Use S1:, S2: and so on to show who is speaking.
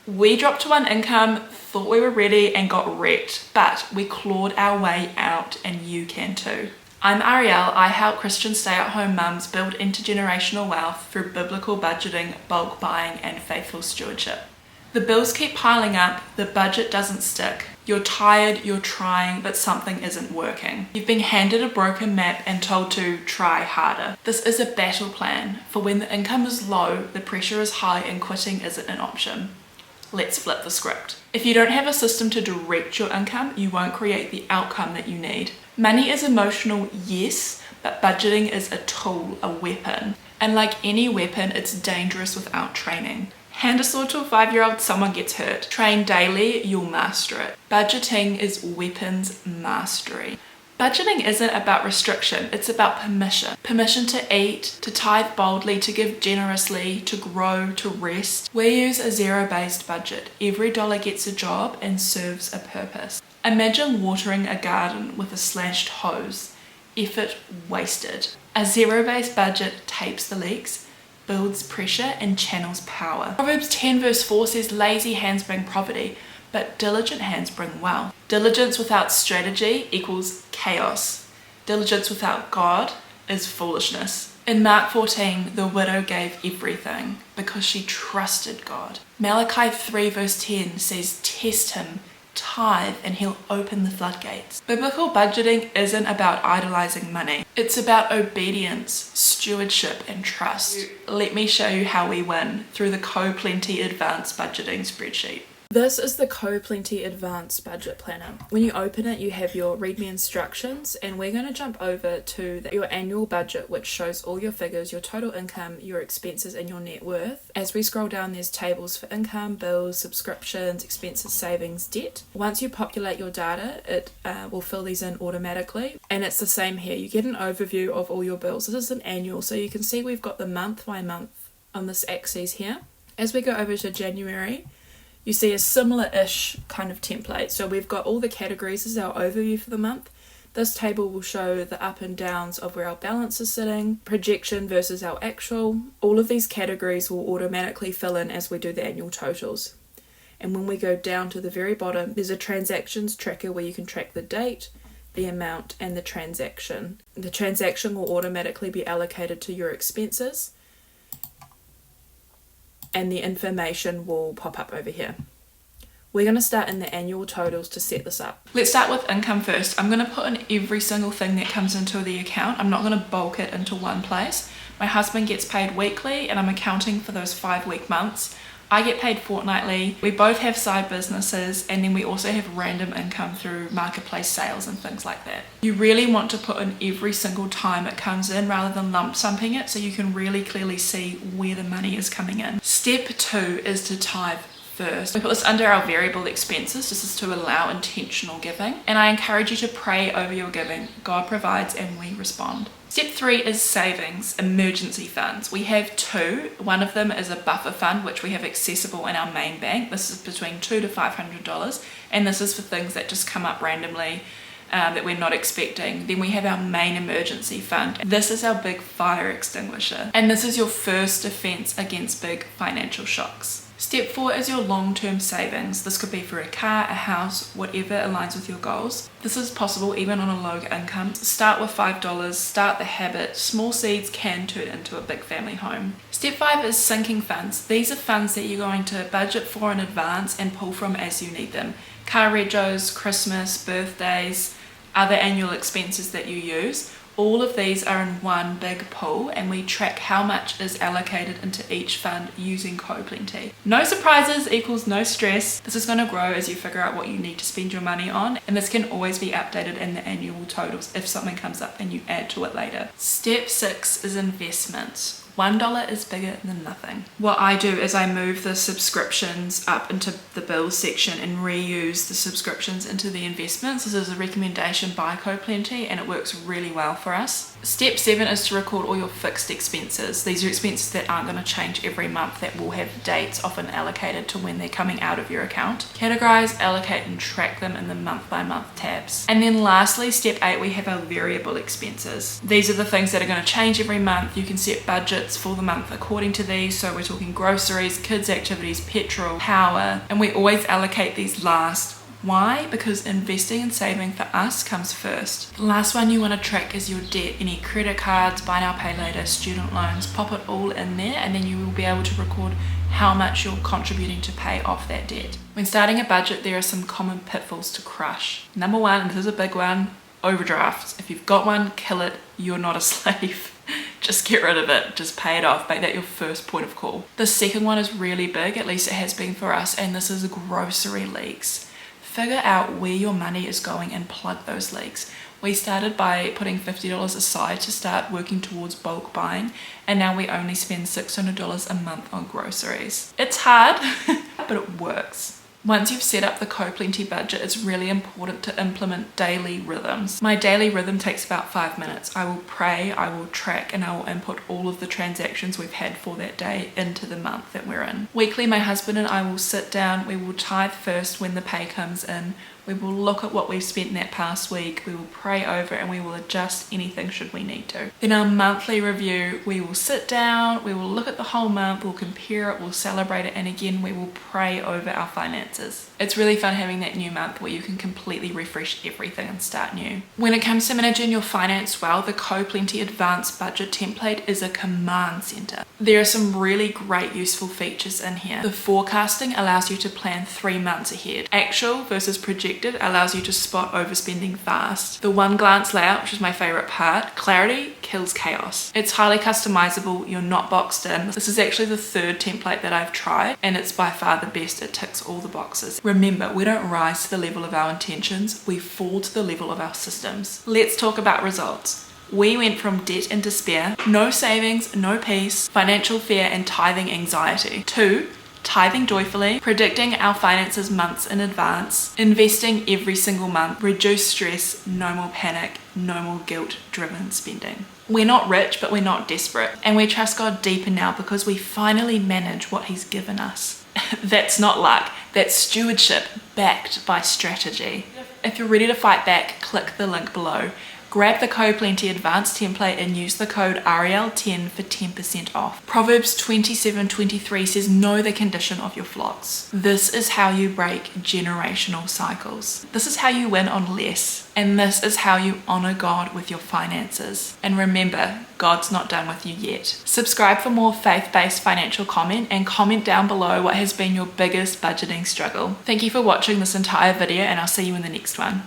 S1: We dropped to one income, thought we were ready and got wrecked, but we clawed our way out and you can too. I'm Arielle. I help Christian stay-at-home mums build intergenerational wealth through biblical budgeting, bulk buying and faithful stewardship. The bills keep piling up, the budget doesn't stick. You're tired, you're trying, but something isn't working. You've been handed a broken map and told to try harder. This is a battle plan for when the income is low, the pressure is high and quitting isn't an option. Let's flip the script. If you don't have a system to direct your income, you won't create the outcome that you need. Money is emotional, yes, but budgeting is a tool, a weapon. And like any weapon, it's dangerous without training. Hand a sword to a 5-year-old, someone gets hurt. Train daily, you'll master it. Budgeting is weapons mastery. Budgeting isn't about restriction, it's about permission. Permission to eat, to tithe boldly, to give generously, to grow, to rest. We use a zero-based budget. Every dollar gets a job and serves a purpose. Imagine watering a garden with a slashed hose. Effort wasted. A zero-based budget tapes the leaks, builds pressure and channels power. Proverbs 10 verse 4 says lazy hands bring poverty, but diligent hands bring wealth. Diligence without strategy equals chaos. Diligence without God is foolishness. In Mark 14, the widow gave everything because she trusted God. Malachi 3 verse 10 says test him, tithe, and he'll open the floodgates. Biblical budgeting isn't about idolizing money. It's about obedience, stewardship, and trust. Let me show you how we win through the CoPlenty Advanced Budgeting Spreadsheet. This is the CoPlenty Advanced Budget Planner. When you open it, you have your README instructions, and we're going to jump over to your annual budget, which shows all your figures, your total income, your expenses, and your net worth. As we scroll down, there's tables for income, bills, subscriptions, expenses, savings, debt. Once you populate your data, it will fill these in automatically, and it's the same here. You get an overview of all your bills. This is an annual, so you can see we've got the month by month on this axis here. As we go over to January, you see a similar-ish kind of template. So we've got all the categories. This is our overview for the month. This table will show the up and downs of where our balance is sitting, projection versus our actual. All of these categories will automatically fill in as we do the annual totals. And when we go down to the very bottom, there's a transactions tracker where you can track the date, the amount, and the transaction. The transaction will automatically be allocated to your expenses, and the information will pop up over here. We're going to start in the annual totals to set this up. Let's start with income first. I'm going to put in every single thing that comes into the account. I'm not going to bulk it into one place. My husband gets paid weekly and I'm accounting for those 5-week months. I get paid fortnightly. We both have side businesses, and then we also have random income through marketplace sales and things like that. You really want to put in every single time it comes in rather than lump summing it, so you can really clearly see where the money is coming in. Step 2 is to tithe first. We put this under our variable expenses. This is to allow intentional giving, and I encourage you to pray over your giving. God provides and we respond. Step 3 is savings, emergency funds. We have 2. One of them is a buffer fund, which we have accessible in our main bank. This is between $200 to $500, and this is for things that just come up randomly that we're not expecting. Then we have our main emergency fund. This is our big fire extinguisher, and this is your first defense against big financial shocks. Step 4 is your long-term savings. This could be for a car, a house, whatever aligns with your goals. This is possible even on a low income. Start with $5, start the habit. Small seeds can turn into a big family home. Step 5 is sinking funds. These are funds that you're going to budget for in advance and pull from as you need them. Car regos, Christmas, birthdays, other annual expenses that you use. All of these are in one big pool, and we track how much is allocated into each fund using CoPlenty. No surprises equals no stress. This is going to grow as you figure out what you need to spend your money on, and this can always be updated in the annual totals if something comes up and you add to it later. Step 6 is investments. $1 is bigger than nothing. What I do is I move the subscriptions up into the bills section and reuse the subscriptions into the investments. This is a recommendation by CoPlenty and it works really well for us. Step 7 is to record all your fixed expenses. These are expenses that aren't going to change every month, that will have dates often allocated to when they're coming out of your account. Categorize, allocate and track them in the month by month tabs. And then lastly, step 8, we have our variable expenses. These are the things that are going to change every month. You can set budgets for the month according to these. So we're talking groceries, kids activities, petrol, power, and we always allocate these last. Why? Because investing and saving for us comes first. The last one you want to track is your debt. Any credit cards, buy now, pay later, student loans, pop it all in there, and then you will be able to record how much you're contributing to pay off that debt. When starting a budget, there are some common pitfalls to crush. Number 1, and this is a big one, overdrafts. If you've got one, kill it. You're not a slave. Just get rid of it, just pay it off, make that your first point of call. The second one is really big, at least it has been for us, and this is grocery leaks. Figure out where your money is going and plug those leaks. We started by putting $50 aside to start working towards bulk buying, and now we only spend $600 a month on groceries. It's hard, but it works. Once you've set up the CoPlenty budget, it's really important to implement daily rhythms. My daily rhythm takes about 5 minutes. I will pray, I will track, and I will input all of the transactions we've had for that day into the month that we're in. Weekly, my husband and I will sit down, we will tithe first when the pay comes in. We will look at what we've spent in that past week, we will pray over, and we will adjust anything should we need to. Then our monthly review, we will sit down, we will look at the whole month, we'll compare it, we'll celebrate it, and again we will pray over our finances. It's really fun having that new month where you can completely refresh everything and start new. When it comes to managing your finance well, the CoPlenty Advanced Budget template is a command center. There are some really great useful features in here. The forecasting allows you to plan 3 months ahead. Actual versus projected allows you to spot overspending fast. The one glance layout, which is my favorite part, clarity kills chaos. It's highly customizable, you're not boxed in. This is actually the 3rd template that I've tried, and it's by far the best. It ticks all the boxes. Remember, we don't rise to the level of our intentions, we fall to the level of our systems. Let's talk about results. We went from debt and despair, no savings, no peace, financial fear and tithing anxiety, to tithing joyfully, predicting our finances months in advance, investing every single month, reduce stress, no more panic, no more guilt-driven spending. We're not rich, but we're not desperate, and we trust God deeper now because we finally manage what He's given us. That's not luck, that's stewardship backed by strategy. If you're ready to fight back, click the link below. Grab the CoPlenty Advanced template and use the code Ariel10 for 10% off. Proverbs 27:23 says, know the condition of your flocks. This is how you break generational cycles. This is how you win on less. And this is how you honor God with your finances. And remember, God's not done with you yet. Subscribe for more faith-based financial comment, and comment down below what has been your biggest budgeting struggle. Thank you for watching this entire video, and I'll see you in the next one.